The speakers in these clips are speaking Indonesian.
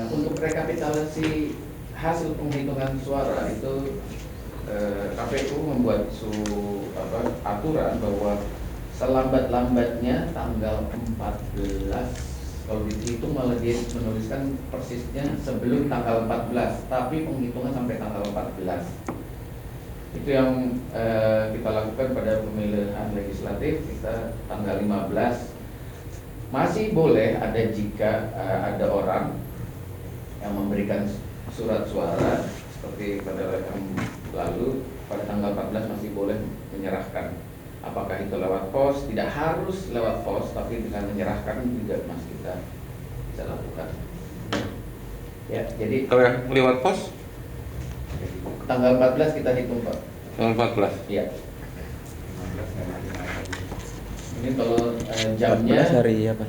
Untuk rekapitulasi hasil penghitungan suara itu KPU membuat aturan bahwa selambat-lambatnya tanggal 14, kalau dihitung malah dia menuliskan persisnya sebelum tanggal 14, tapi penghitungan sampai tanggal 14. Itu yang kita lakukan pada pemilihan legislatif. Kita tanggal 15 masih boleh ada jika ada orang yang memberikan surat suara seperti pada yang lalu, pada tanggal 14 masih boleh menyerahkan. Apakah itu lewat pos? Tidak harus lewat pos, tapi dengan menyerahkan juga masih kita bisa lakukan. Ya, jadi kalau yang lewat pos tanggal 14 kita hitung, Pak. tanggal 14. Iya. Ini kalau jamnya 14 hari apa?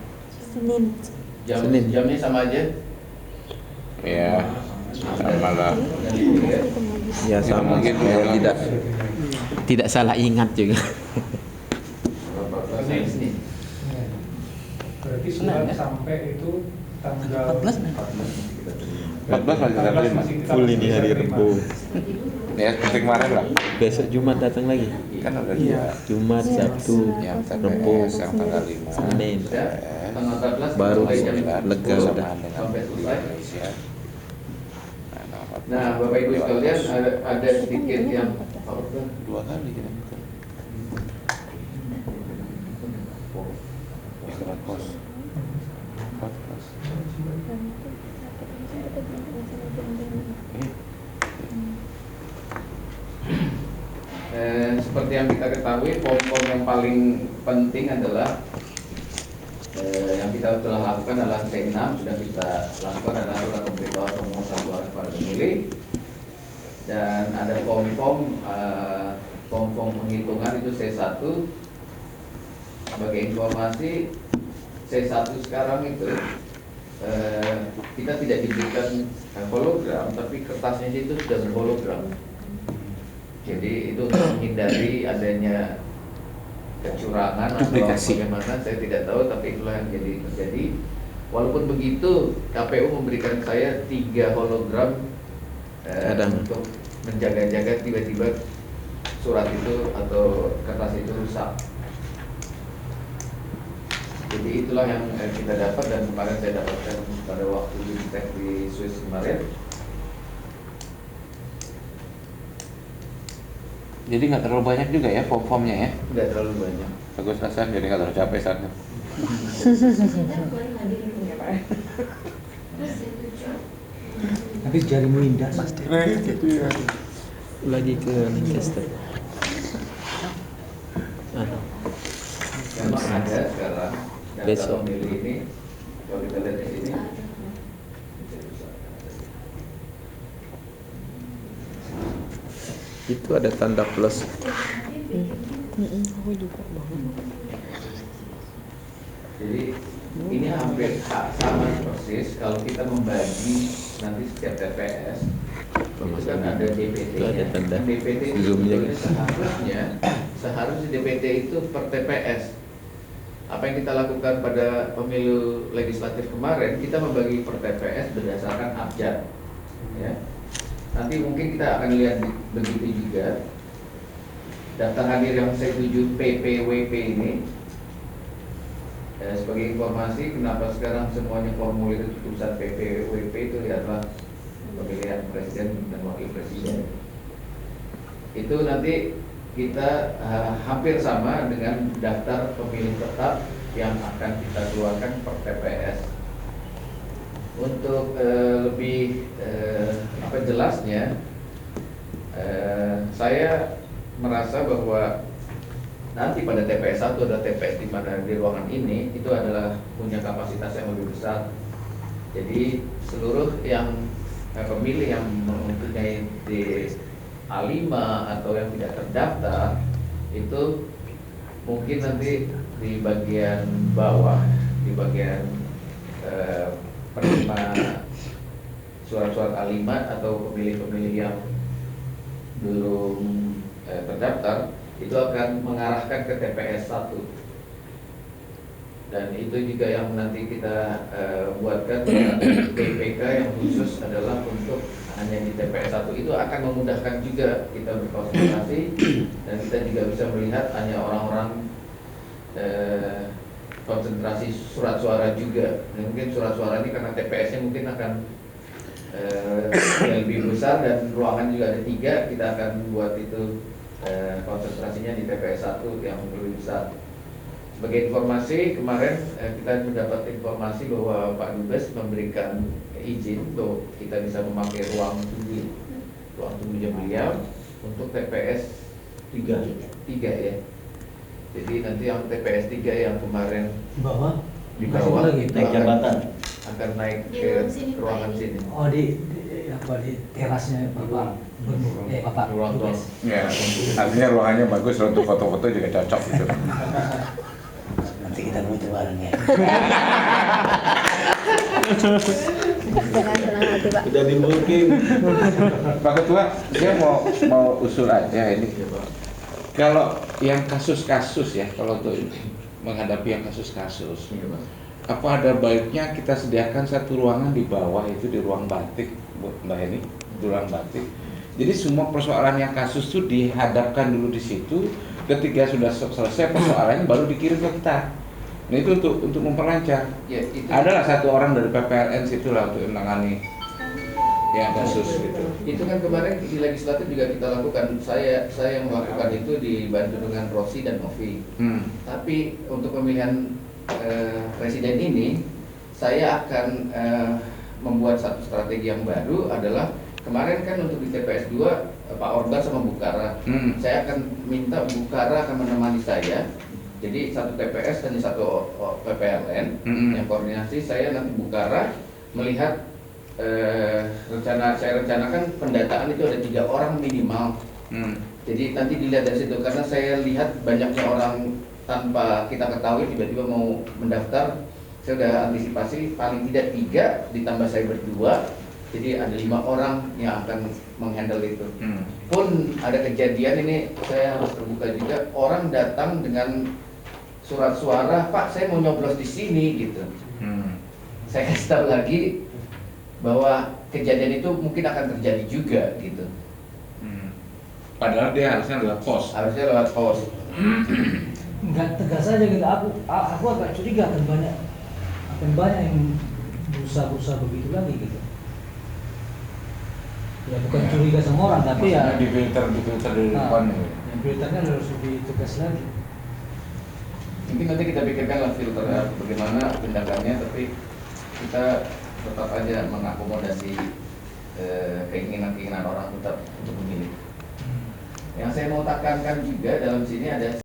Senin. Jamnya sama aja. Ya, sama lah. Ya sama Mungkin ya, tidak salah ingat juga. Ini. Berarti surat sampai itu tanggal 14 masih kita terima. Full ini hari Rebo. Ya, seperti kemarin lah. Besok Jumat datang lagi. Kan ada Iya. Jumat, Sabtu, yang Rebo, TPS yang tanggal 5 Senin. Ya, tanggal 14 Baru mulai jam lega 10 sudah. sampai selesai. Indonesia. Nah, Bapak Ibu sekalian, ada sedikit yang dua kali kita buka. Lewat pos. 14. Seperti yang kita ketahui, pom-pom yang paling penting adalah yang kita telah lakukan adalah C6, sudah kita lakukan adalah surat pemberitahuan pemungutan suara kepada pemilih, dan ada pom-pom penghitungan itu C1. Sebagai informasi, C1 sekarang itu kita tidak diberikan hologram, tapi kertasnya itu sudah berhologram. Jadi itu untuk menghindari adanya kecurangan atau bagaimana, saya tidak tahu, tapi itulah yang terjadi. Walaupun begitu, KPU memberikan saya 3 hologram untuk menjaga-jaga tiba-tiba surat itu atau kertas itu rusak. Jadi itulah yang kita dapat, dan kemarin saya dapatkan pada waktu di Swiss kemarin. Jadi nggak terlalu banyak juga ya pom-pomnya ya. Tidak terlalu banyak. Bagus Hasan, jadi nggak terlalu capek saatnya. habis jarimu indah pasti. Lagi ke Lancaster. Memang ada sekarang data Besok. pemilih ini, kalau kita lihat di sini. Itu ada tanda plus. Jadi ini hampir sama persis kalau kita membagi nanti setiap TPS. Itu kan ada DPT-nya. Itu ada tanda DPT itu zoom-nya. sebetulnya seharusnya DPT itu per TPS. Apa yang kita lakukan pada pemilu legislatif kemarin, kita membagi per TPS berdasarkan abjad. Ya. Nanti mungkin kita akan lihat begitu juga. Daftar hadir yang saya tuju PPWP ini, sebagai informasi, kenapa sekarang semuanya formulir tulisan PPWP itu adalah pemilihan presiden dan wakil presiden. Itu nanti kita hampir sama dengan daftar pemilih tetap yang akan kita keluarkan per TPS. Untuk lebih jelasnya, saya merasa bahwa nanti pada TPS 1 ada TPS di mana di ruangan ini itu adalah punya kapasitas yang lebih besar. Jadi seluruh yang pemilih yang mempunyai A5 atau yang tidak terdaftar itu mungkin nanti di bagian bawah, di bagian penerima surat-surat A5 atau pemilih-pemilih yang belum terdaftar itu akan mengarahkan ke TPS 1. Dan itu juga yang nanti kita buatkan BPK yang khusus adalah untuk hanya di TPS 1. Itu akan memudahkan juga kita berkonsentrasi dan kita juga bisa melihat hanya orang-orang konsentrasi surat suara juga. Mungkin surat suara ini karena TPS-nya mungkin akan yang lebih besar dan ruangan juga ada 3, kita akan buat itu konsentrasinya di TPS 1 yang lebih besar. Sebagai informasi, kemarin kita mendapat informasi bahwa Pak Dubes memberikan izin untuk kita bisa memakai ruang tunggunya beliau untuk TPS 3 ya. Jadi nanti yang TPS 3 yang kemarin di bawah lagi itu naik jabatan. akan naik Di ke ruang sini, Pak, ruangan ini. sini. Oh di terasnya Bapak Bapak Ruang tol. Dubes. Ya, artinya ruangannya bagus untuk foto-foto juga cocok gitu. Nanti kita foto bareng ya. Dengan senang hati, Pak. Udah di booking. Pak Ketua, saya mau usul aja ini. Kalau yang kasus-kasus ya, kalau untuk menghadapi yang kasus-kasus, apa ada baiknya kita sediakan satu ruangan di bawah itu di ruang batik, Mbak Heni, di ruang batik. Jadi semua persoalan yang kasus itu dihadapkan dulu di situ. Ketika sudah selesai persoalannya baru dikirim ke kita. Nah itu untuk memperlancar. Ya, itu Adalah satu orang dari PPLN situlah untuk menangani yang kasus gitu. Itu kan kemarin di legislatif juga kita lakukan. Saya yang melakukan itu dibantu dengan Rosi dan Novi. Tapi untuk pemilihan presiden ini, saya akan membuat satu strategi yang baru adalah kemarin kan untuk di TPS 2 Pak Orban sama Bukara. Saya akan minta Bukara akan menemani saya. Jadi satu TPS dan satu PPLN yang koordinasi. Saya nanti Bukara melihat saya rencanakan pendataan itu ada 3 orang minimal. Jadi nanti dilihat dari situ karena saya lihat banyaknya orang tanpa kita ketahui tiba-tiba mau mendaftar. Saya sudah antisipasi paling tidak 3 ditambah saya berdua. Jadi ada 5 orang yang akan menghandle itu. Pun ada kejadian ini saya harus terbuka juga. Orang datang dengan surat suara, Pak saya mau nyoblos di sini gitu. Saya kasih tahu lagi bahwa kejadian itu mungkin akan terjadi juga gitu. Padahal dia harusnya lewat pos. Harusnya lewat pos. Enggak tegas aja gitu. Aku agak curiga akan banyak yang berusaha begitu lagi gitu. Ya bukan curiga sama orang tapi ya Difilter dari depan. yang filternya harus lebih tegas lagi. Mungkin nanti kita pikirkan lah filternya bagaimana tindakannya, tapi kita tetap aja mengakomodasi keinginan orang tetap untuk memilih. Yang saya mau tekankan juga dalam sini ada